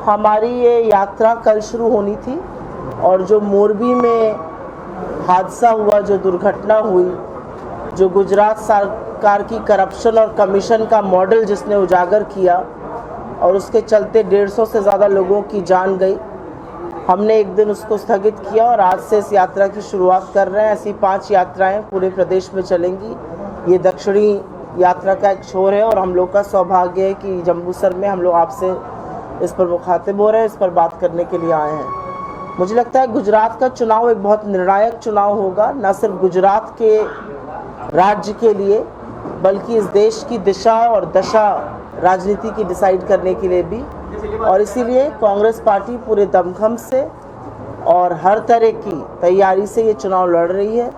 हमारी ये यात्रा कल शुरू होनी थी और जो मोरबी में हादसा हुआ, जो दुर्घटना हुई, जो गुजरात सरकार की करप्शन और कमीशन का मॉडल जिसने उजागर किया और उसके चलते 150 से ज़्यादा लोगों की जान गई, हमने एक दिन उसको स्थगित किया और आज से इस यात्रा की शुरुआत कर रहे हैं। ऐसी 5 यात्राएं पूरे प्रदेश में चलेंगी। ये दक्षिणी यात्रा का एक छोर है और हम लोग का सौभाग्य है कि जम्बूसर में हम लोग आपसे इस पर मुखातिब हो रहे हैं, इस पर बात करने के लिए आए हैं। मुझे लगता है गुजरात का चुनाव एक बहुत निर्णायक चुनाव होगा, न सिर्फ गुजरात के राज्य के लिए बल्कि इस देश की दिशा और दशा राजनीति की डिसाइड करने के लिए भी। और इसीलिए कांग्रेस पार्टी पूरे दमखम से और हर तरह की तैयारी से ये चुनाव लड़ रही है।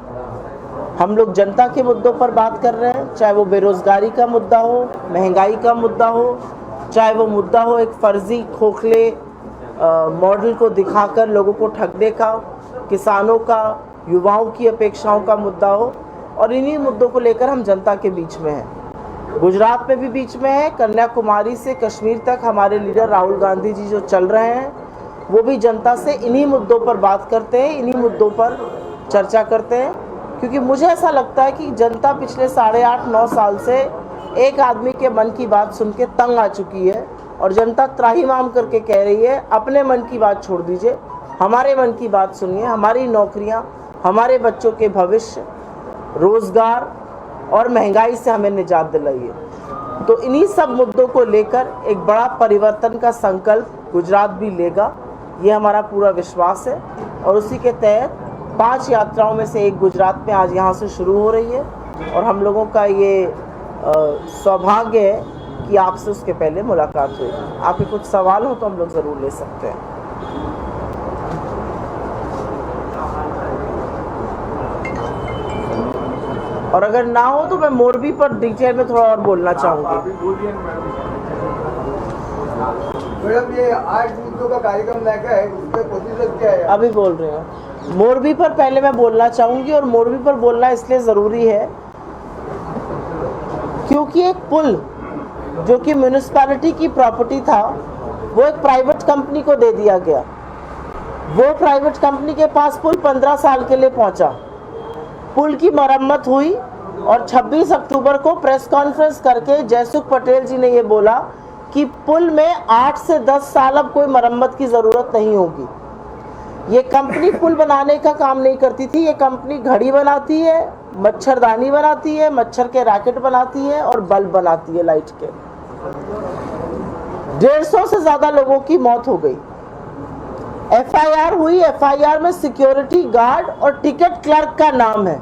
हम लोग जनता के मुद्दों पर बात कर रहे हैं, चाहे वो बेरोजगारी का मुद्दा हो, महंगाई का मुद्दा हो, चाहे वो मुद्दा हो एक फर्जी खोखले मॉडल को दिखाकर लोगों को ठगने का, किसानों का, युवाओं की अपेक्षाओं का मुद्दा हो। और इन्हीं मुद्दों को लेकर हम जनता के बीच में हैं। गुजरात में भी बीच में है, कन्याकुमारी से कश्मीर तक हमारे लीडर राहुल गांधी जी जो चल रहे हैं वो भी जनता से इन्हीं मुद्दों पर बात करते हैं, इन्हीं मुद्दों पर चर्चा करते हैं। क्योंकि मुझे ऐसा लगता है कि जनता पिछले 8.5-9 साल से एक आदमी के मन की बात सुन के तंग आ चुकी है और जनता त्राहिमाम करके कह रही है अपने मन की बात छोड़ दीजिए, हमारे मन की बात सुनिए, हमारी नौकरियां, हमारे बच्चों के भविष्य, रोजगार और महंगाई से हमें निजात दिलाइए। तो इन्हीं सब मुद्दों को लेकर एक बड़ा परिवर्तन का संकल्प गुजरात भी लेगा, ये हमारा पूरा विश्वास है। और उसी के तहत 5 यात्राओं में से एक गुजरात में आज यहाँ से शुरू हो रही है और हम लोगों का ये सौभाग्य है कि आपसे उसके पहले मुलाकात हुई। आपके कुछ सवाल हो तो हम लोग ज़रूर ले सकते हैं। और अगर ना हो तो मैं मोरबी पर डिटेल में थोड़ा और बोलना चाहूँगी। मैडम, ये 8 मुद्दों का कार्यक्रम लेकर है, उसमें प्रतिशत क्या है? अभी बोल रहे हैं। मोरबी पर पहले मैं बोलना चाहूँगी और मोरबी पर बोलना इसलिए ज़रूरी है क्योंकि एक पुल जो कि म्यूनिसिपैलिटी की प्रॉपर्टी था वो एक प्राइवेट कंपनी को दे दिया गया। वो प्राइवेट कंपनी के पास पुल 15 साल के लिए पहुंचा। पुल की मरम्मत हुई और 26 अक्टूबर को प्रेस कॉन्फ्रेंस करके जयसुख पटेल जी ने ये बोला कि पुल में 8 से 10 साल अब कोई मरम्मत की ज़रूरत नहीं होगी। ये कंपनी पुल बनाने का काम नहीं करती थी, ये कंपनी घड़ी बनाती है, मच्छरदानी बनाती है, मच्छर के रैकेट बनाती है और बल्ब बनाती है लाइट के। 150 से ज़्यादा लोगों की मौत हो गई। एफआईआर हुई, एफआईआर में सिक्योरिटी गार्ड और टिकट क्लर्क का नाम है।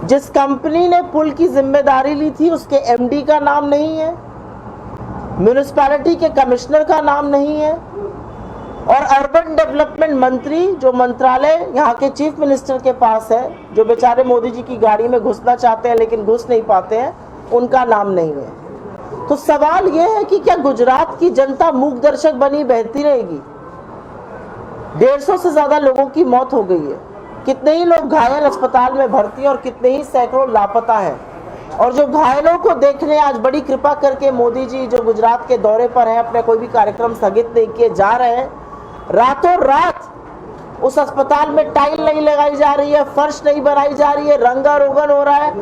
जिस कंपनी ने पुल की जिम्मेदारी ली थी उसके एमडी का नाम नहीं है, म्यूनिसिपैलिटी के कमिश्नर का नाम नहीं है और अर्बन डेवलपमेंट मंत्री जो मंत्रालय यहाँ के चीफ मिनिस्टर के पास है, जो बेचारे मोदी जी की गाड़ी में घुसना चाहते हैं लेकिन घुस नहीं पाते हैं, उनका नाम नहीं है। तो सवाल यह है कि क्या गुजरात की जनता मूक दर्शक बनी बहती रहेगी? 150 से ज्यादा लोगों की मौत हो गई है, कितने ही लोग घायल अस्पताल में भर्ती और कितने ही सैकड़ों लापता हैं। और जो घायलों को देखने आज बड़ी कृपा करके मोदी जी जो गुजरात के दौरे पर हैं, अपने कोई भी कार्यक्रम स्थगित नहीं किए जा रहे हैं, रातों रात उस अस्पताल में टाइल नहीं लगाई जा रही है, फर्श नहीं बनाई जा रही है, रंगा रोगन हो रहा है।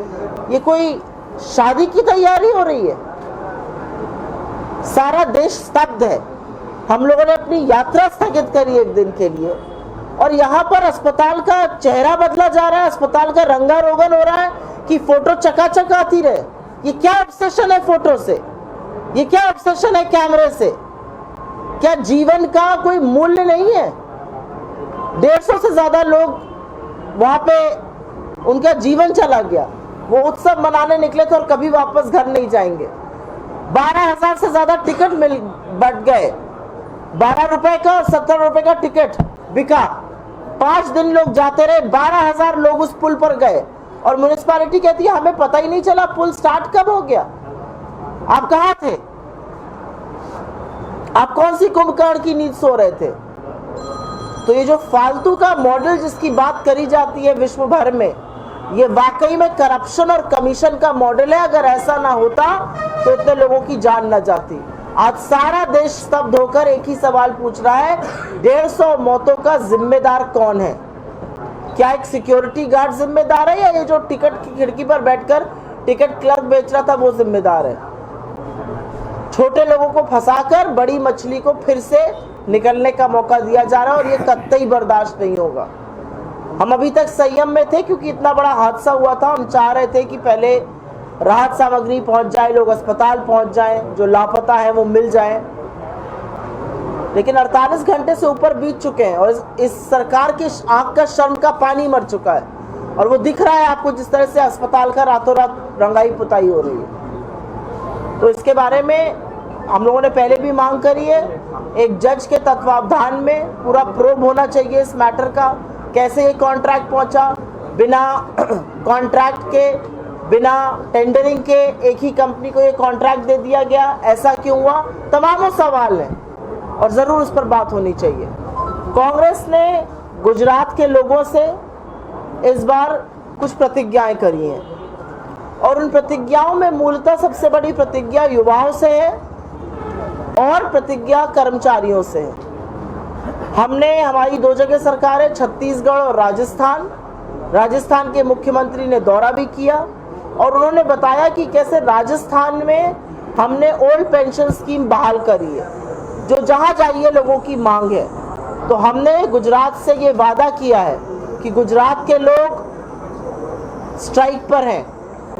ये कोई शादी की तैयारी हो रही है? सारा देश स्तब्ध है। हम लोगों ने अपनी यात्रा स्थगित करी एक दिन के लिए और यहाँ पर अस्पताल का चेहरा बदला जा रहा है, अस्पताल का रंगा रोगन हो रहा है कि फोटो चकाचक आती रहे। ये क्या ऑब्सेशन है फोटो से? ये क्या ऑब्सेशन है कैमरे से? क्या जीवन का कोई मूल्य नहीं है? 150 से ज्यादा लोग वहां पे उनका जीवन चला गया, वो उत्सव मनाने निकले थे और कभी वापस घर नहीं जाएंगे। 12,000 से ज्यादा टिकट बढ़ गए, 12 रुपए का और 70 रुपए का टिकट बिका। 5 दिन लोग जाते रहे, 12,000 लोग उस पुल पर गए और म्यूनिसिपैलिटी कहती है हमें पता ही नहीं चला पुल स्टार्ट कब हो गया। आप कहाँ थे? आप कौन सी कुंभकर्ण की नींद सो रहे थे? तो ये जो फालतू का मॉडल जिसकी बात करी जाती है विश्व भर में, ये वाकई में करप्शन और कमीशन का मॉडल है। अगर ऐसा ना होता तो इतने लोगों की जान न जाती। आज सारा देश स्तब्ध होकर एक ही सवाल पूछ रहा है, 150 मौतों का जिम्मेदार कौन है? क्या एक सिक्योरिटी गार्ड जिम्मेदार है या ये जो टिकट की खिड़की पर बैठकर टिकट क्लर्क बेच रहा था वो जिम्मेदार है? छोटे लोगों को फंसाकर बड़ी मछली को फिर से निकलने का मौका दिया जा रहा है और ये कतई बर्दाश्त नहीं होगा। हम अभी तक संयम में थे क्योंकि इतना बड़ा हादसा हुआ था। हम चाह रहे थे कि पहले राहत सामग्री पहुंच जाए, लोग अस्पताल पहुंच जाएं, जो लापता है वो मिल जाएं। लेकिन 48 घंटे से ऊपर बीत चुके हैं और इस सरकार की आंख का शर्म का पानी मर चुका है और वो दिख रहा है आपको, जिस तरह से अस्पताल का रातों रात रंगाई पुताई हो रही है। तो इसके बारे में हम लोगों ने पहले भी मांग करी है। एक जज के तत्वावधान में पूरा प्रोब होना चाहिए इस मैटर का। कैसे ये कॉन्ट्रैक्ट पहुंचा, बिना कॉन्ट्रैक्ट के, बिना टेंडरिंग के एक ही कंपनी को ये कॉन्ट्रैक्ट दे दिया गया, ऐसा क्यों हुआ? तमाम सवाल हैं और ज़रूर उस पर बात होनी चाहिए। कांग्रेस ने गुजरात के लोगों से इस बार कुछ प्रतिज्ञाएं करी हैं और उन प्रतिज्ञाओं में मूलतः सबसे बड़ी प्रतिज्ञा युवाओं से है और प्रतिज्ञा कर्मचारियों से है। हमने, हमारी 2 जगह सरकार है, छत्तीसगढ़ और राजस्थान। राजस्थान के मुख्यमंत्री ने दौरा भी किया और उन्होंने बताया कि कैसे राजस्थान में हमने ओल्ड पेंशन स्कीम बहाल करी है, जो जहां जाइए लोगों की मांग है। तो हमने गुजरात से ये वादा किया है कि गुजरात के लोग स्ट्राइक पर हैं,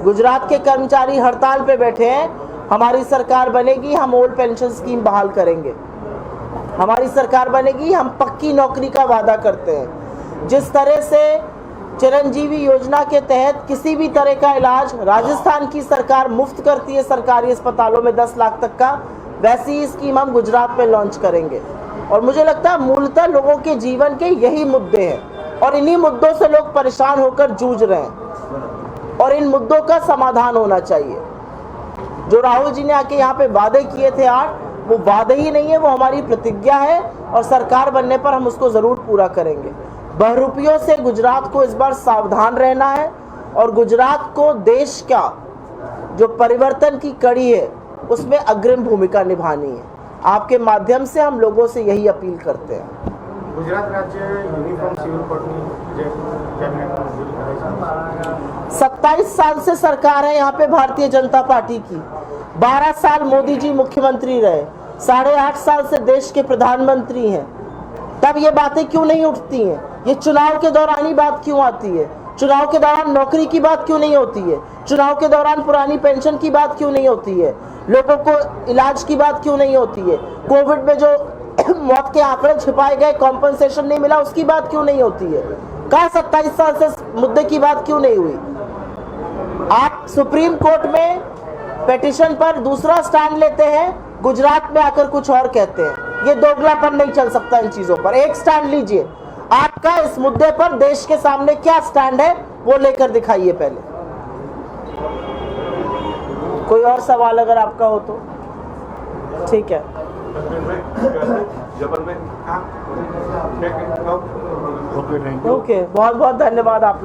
गुजरात के कर्मचारी हड़ताल पे बैठे हैं। हमारी सरकार बनेगी, हम ओल्ड पेंशन स्कीम बहाल करेंगे। हमारी सरकार बनेगी, हम पक्की नौकरी का वादा करते हैं। जिस तरह से चिरंजीवी योजना के तहत किसी भी तरह का इलाज राजस्थान की सरकार मुफ्त करती है सरकारी अस्पतालों में 10 लाख तक का, वैसी ही स्कीम हम गुजरात में लॉन्च करेंगे। और मुझे लगता है मूलतः लोगों के जीवन के यही मुद्दे हैं और इन्हीं मुद्दों से लोग परेशान होकर जूझ रहे हैं और इन मुद्दों का समाधान होना चाहिए। जो राहुल जी ने आके यहाँ पे वादे किए थे 8, वो वादे ही नहीं है, वो हमारी प्रतिज्ञा है और सरकार बनने पर हम उसको ज़रूर पूरा करेंगे। बहरूपियों से गुजरात को इस बार सावधान रहना है और गुजरात को देश का जो परिवर्तन की कड़ी है उसमें अग्रिम भूमिका निभानी है। आपके माध्यम से हम लोगों से यही अपील करते हैं। गुजरात राज्य यूनिफॉर्म सिविल कोडनी 27 साल से सरकार है यहाँ पे भारतीय जनता पार्टी की। 12 साल मोदी जी मुख्यमंत्री रहे, 8.5 साल से देश के प्रधानमंत्री हैं। तब ये बातें क्यों नहीं उठती हैं? ये चुनाव के दौरान ही बात क्यों आती है? चुनाव के दौरान नौकरी की बात क्यों नहीं होती है? चुनाव के दौरान पुरानी पेंशन की बात क्यों नहीं होती है? लोगों को इलाज की बात क्यों नहीं होती है? कोविड में जो मौत के आंकड़े छिपाए गए, कॉम्पनसेशन नहीं मिला, उसकी बात क्यों नहीं होती है? कहा 27 साल से मुद्दे की बात क्यों नहीं हुई? आप सुप्रीम कोर्ट में पिटीशन पर दूसरा स्टैंड लेते हैं, गुजरात में आकर कुछ और कहते हैं। ये दोगलापन नहीं चल सकता इन चीजों पर। एक स्टैंड लीजिए, आपका इस मुद्दे पर देश के सामने क्या स्टैंड है वो लेकर दिखाइए पहले। कोई और सवाल अगर आपका हो तो ठीक है। ओके, बहुत बहुत धन्यवाद आप